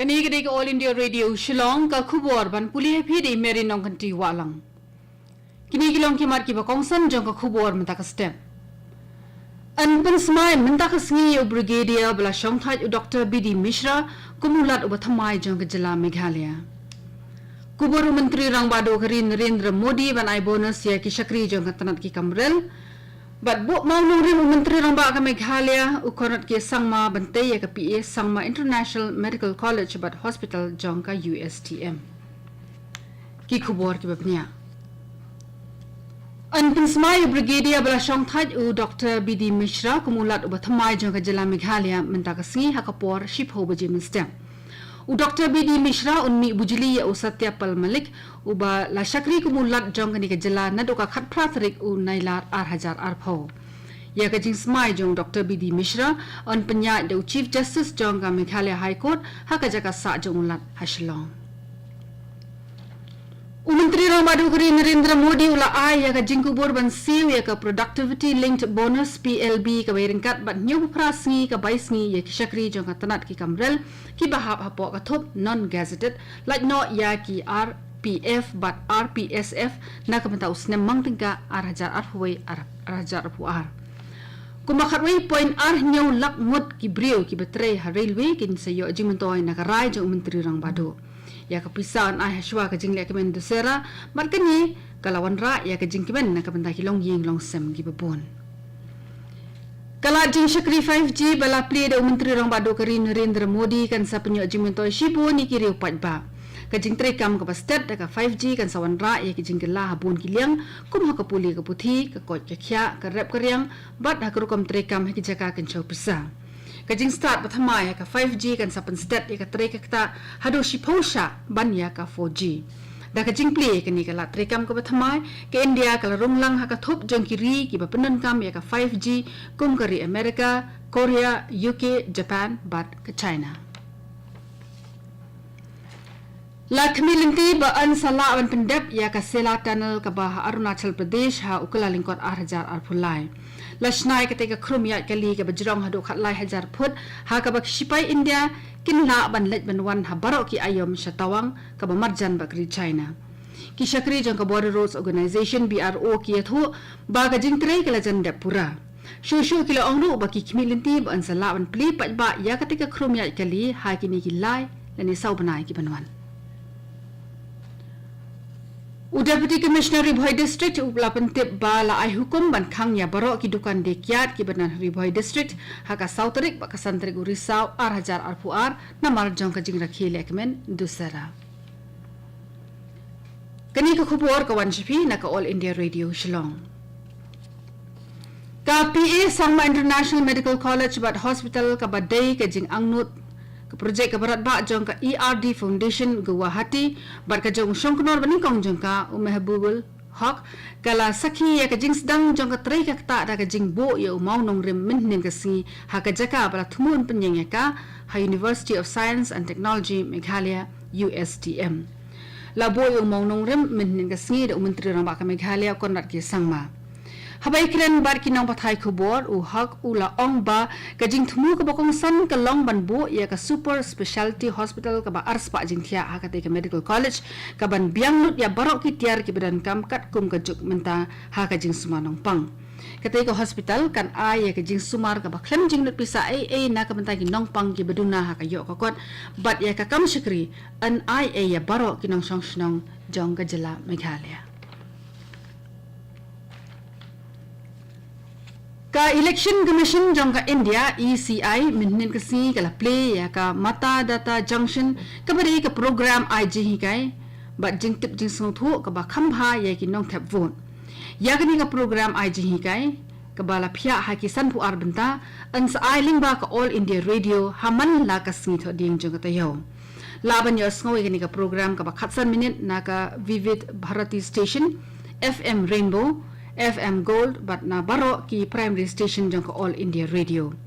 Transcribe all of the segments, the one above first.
Kani kedai ke All India Radio Shillong ka khubor ban puli phi de meri nong kan ti walang. Kini kilong ki mar ki ba kongsan jong ka khubor menta ka step. An pen smai menta ka sngi u brigadier bla shong thai u Dr. BD Mishra kumulat u bathamai jong ka jila Meghalaya. Kubur Menteri Rang Bado Kari Narendra Modi ban ai bonus ya ki shakri jong ka tanat ki kamrel. But bo mau nuri Menteri Rang Ba ka Meghalaya u konat ki sangma bante ya ka PA Sangma International Medical College but Hospital jong ka USTM. Ki kubur ki bapnya. An pinsmai brigadier bala shong thaj u Dr. BD Mishra kumulat u bathamai jong ka jila Meghalaya menta ka singi hakapor ship ho baje minster. U Dr. BD Mishra unmi bujili ya u Satyapal Malik u ba la shakri kumulat jong ka ni ka jila nado ka khat prathrik u nailar ar pho. Ya ka jing smai jong Dr. BD Mishra on penya de Chief Justice jong ka Meghalaya High Court haka jaka sa jong ulat ha Shillong. Menteri Rang Bado Kari Narendra Modi ula ai ya ka jingkubur ban siu ya ka productivity linked bonus PLB ka bayringkat bat nyu prasngi ka baisngi ya ki shakri jong ka tanat ki kamrel ki bahap hapo ka thop non gazetted like no ya ki RPF but RPSF na ka menta usnem mangtingka arhajar arhuwai arhajar arhuar kumakharwai point nyaw lak ngot ki brio ki betre ha railway kin sayo jingmentoy na ka rai jong Menteri Rang Bado ya kepisan ai haswa ka jingle kemen dusera markani kalawan ra ya ka jingkimen na kabanta kilong ying long sem gi babon kala jing shakri 5G bala pli de Menteri Rang Bado Kari Narendra Modi kan sa penyo jingmentoi shibo ni kiri upat ba ka jing trekam ka pastet ka 5G kan sawan ra ya ki jinggela habun kiliang kum ha ka puli ka puthi ka kot ka khya ka rep karyang bat ha krukom trekam ha ki jaka kan chau pisa kajing start bathamai ka 5G kan sapan stat ya ka trek ka hado shiposha ban ya ka 4G da kajing play kani kala trekam ka bathamai ke India kala ronglang ha ka thop jong kiri ki bapenan kam ya ka 5G kum kari America Korea UK Japan bat ka China la kamilinti ba an sala ban pendep ya ka sela tunnel ka ba Arunachal Pradesh ha ukala lingkot 8000 arphulai Lashnai ketika krumia kali ke bajrong hadu khatlai hajar phut ha ka bak sipai India kinla ban let ban wan ha barok ki ayom shatawang ka ba marjan bakri China ki shakri jong ka Border Roads Organization BRO ki yathu ba ka jingtre kala jande pura shushu kilo ongru ba ki kmilinti ba an sala ban pli pat ba ya ketika krumia kali ha kini ki lai lani sau banai ki banwan Deputy Commissioner Ribhoi District upla pentip bala ai hukum ban khangnya barok ki dukan dekyat ki banan Ribhoi District haka sautarik ba kasantrik urisau arhajar arpuar namar jong ka jing rakhi lekmen dusara kani ka khubor ka wanshipi na ka All India Radio Shillong ka PA Sangma International Medical College but Hospital ka badai ka jing angnut ke projek ke barat ba jong ka ERD Foundation Guwahati bar ka jong shongknor bani kong jong ka Mehbubul Haq kala sakhi ya ka jing sedang jong ka trei ka ta da ka jing bo ya mau nong rem min ning ka si ha ka jaka bala thumun penyeng ya ka ha University of Science and Technology Meghalaya USTM la bo ya mau nong rem min ning ka si da Menteri Rang Ba ka Meghalaya konrat ki sangma Habai kren bar kinong pathai khubor u hak ula ong ba kajing thumu ka bokong san ka long ban bo ya ka super specialty hospital ka ba arspa jing thia ha ka te ka medical college ka ban biang lut ya barok ki tiar ki badan kam kat kum ka juk menta ha ka jing sumanong pang ka te ka hospital kan a ya ka jing sumar ka ba klem jing lut pisa ai na ka menta ki nong pang ki baduna ha ka yo ka kot bat ya ka kam shikri an ai ya barok ki nong song shnong jong ka jala Meghalaya ka Election Commission jong ka India ECI minnin ka si kala play ya ka mata data junction ka bari ka program IG hi kai ba jing tip jing sung thu ka ba khambha ya ki nong thap vote ya ka ni ka program IG hi kai ka bala phya ha ki san pu ar banta an sa ai ling ba ka All India Radio haman la ka si tho ding jong ka tayo laban yo sngoy ka ni ka program ka ba khatsan minute na ka Vivid Bharati Station FM Rainbow FM Gold but na baro ki primary station jong ka All India Radio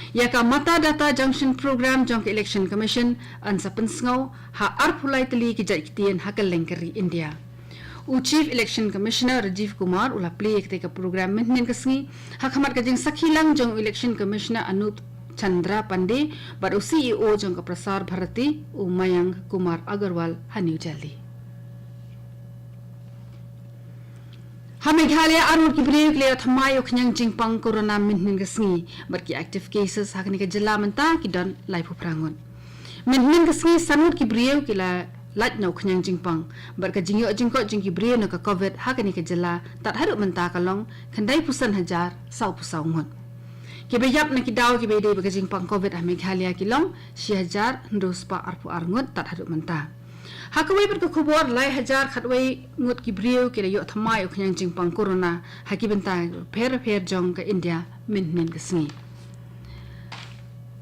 ya ka mata data junction program jong ka Election Commission an sa pensngau ha arphulai tali ki jai kitien hakal lengkari India u Chief Election Commissioner Rajiv Kumar ula play ka program menen ka sngi ha khamar ka jing sakhilang jong Election Commissioner Anup Chandra Pandey but CEO jong ka Prasar Bharati Mayank Kumar Agarwal ha New Delhi. Meghalaya arut ki break le thmayo khnyang jingpang corona minhin gasngi barki active cases hakni ka jilla manta ki don lai phu prangon minhin gasngi sanut ki break ki la lat no khnyang jingpang barka jingyo jingko jingki break no ka covid hakni ka jilla tat haru manta kalong khandai pusan hajar sau pusau ngon ki bayap na ki daw ki bede barka jingpang covid Meghalaya ki long 6000 ndospa arpu arngot tat haru manta Hakawai berka kubur lai hajar khatwai ngut ki brio ki yo thamai khnyang jingpang corona haki benta pher jong ka India min kasngi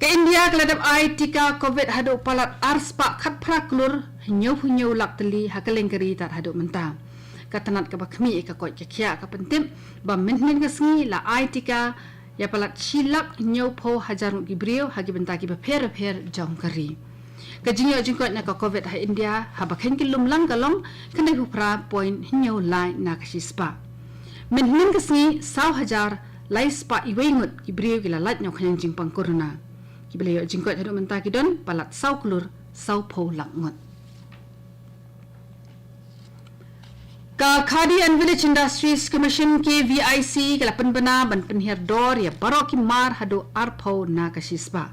ka India kladap ai tika covid hadu palat arspa khat praklur hinyo laktali hakalengkari tar hadu menta katanat ka bakhmi ka koi ka khya ka pentim ba min kasngi la ai tika ya palat silak hinyo pho hajar ki brio haki benta ki pher jong kari Kajingyo jingkot na ka COVID ha India ha bakhen ki lumlang kalong kanai hupra point hinyo lai na kasispa. Min kasni 1000 lai spa iwengut ki brio ki lalat nyo khanyang jingpang corona. Ki belayo jingkot hadu menta ki don palat sau klur sau pho langngot. Ka Khadi and Village Industries Commission KVIC kalapan bana ban penhir dor ya barok ki mar hadu arpho na kasispa.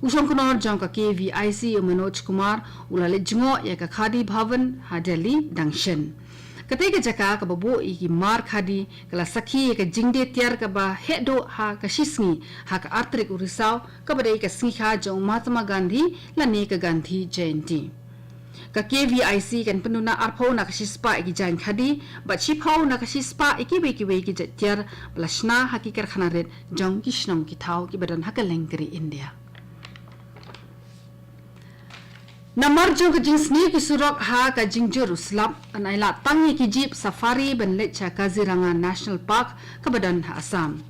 Usong kunor jong ka KVIC Manoj Kumar ulale jingo ya ka Khadi Bhavan ha Delhi Dangshan. Katai ka jaka ka babu iki mar Khadi kala sakhi ka jingde tiar ka ba hedo ha ka shisngi ha ka artrik urisau ka badai ka sikha jong Mahatma Gandhi lane ka Gandhi Jayanti. Ka KVIC kan penuna arpho na ka shispa iki jan Khadi ba chipau na ka shispa iki be ki tiar blashna hakikar khanaret jong kishnong ki thau ki badan ha ka lengkari India. Namar jong ka jingsni ki surok ha ka jingjur uslap anaila tangi ki jeep safari ben lecha Kaziranga National Park ka badan ha Assam.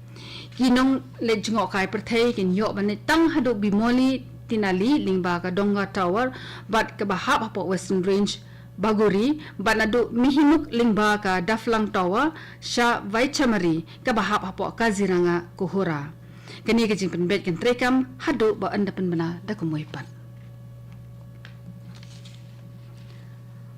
Kinong lejngo kai perthai kin yo ban tang hadu bimoli tinali lingba ka Donga Tower bat ka bahap ha Western Range Baguri banadu mihinuk lingba ka Daflang Tower sha Vaichamari ka bahap ha Kaziranga Kuhura. Kani ka jingpen bet kan trekam hadu ba andapan bana da kumoipan.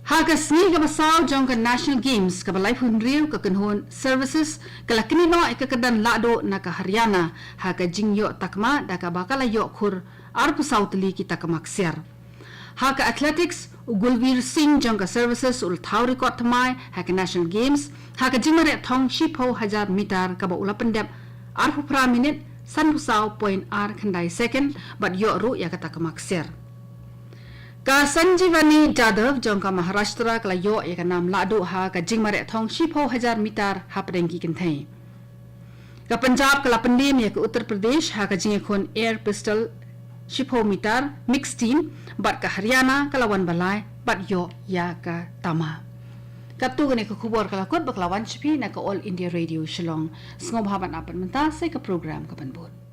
Haga sni ka basaw jong ka National Games ka balay hunriw ka kanhon services kala kinino ay kakadan lado na ka Haryana haga jingyo takma da ka bakalayo khur arpu sautli ki takamaksir. Haga athletics ugulvir sing jong ka services ul thau record thamai haga National Games haga jingmare thong shipho 1000 meter ka ba ula pendep arpu pra minute san pusaw point r khandai second but yo ru ya ka takamaksir. Ka Sanjivani Jadhav jong ka Maharashtra kala yo ya ka nam lado ha ka jingmare thong shipho 1000 meter ha prengi kinthai. Ka Punjab kala pandim ya ka Uttar Pradesh ha ka jingekhon air pistol shipho meter mixed team bat ka Haryana kala wan balai bat yo ya ka tama. Katu gane ka khubor kala kot baklawan chipi na ka All India Radio Shillong. Sngom haban apan menta sai ka program ka banbot.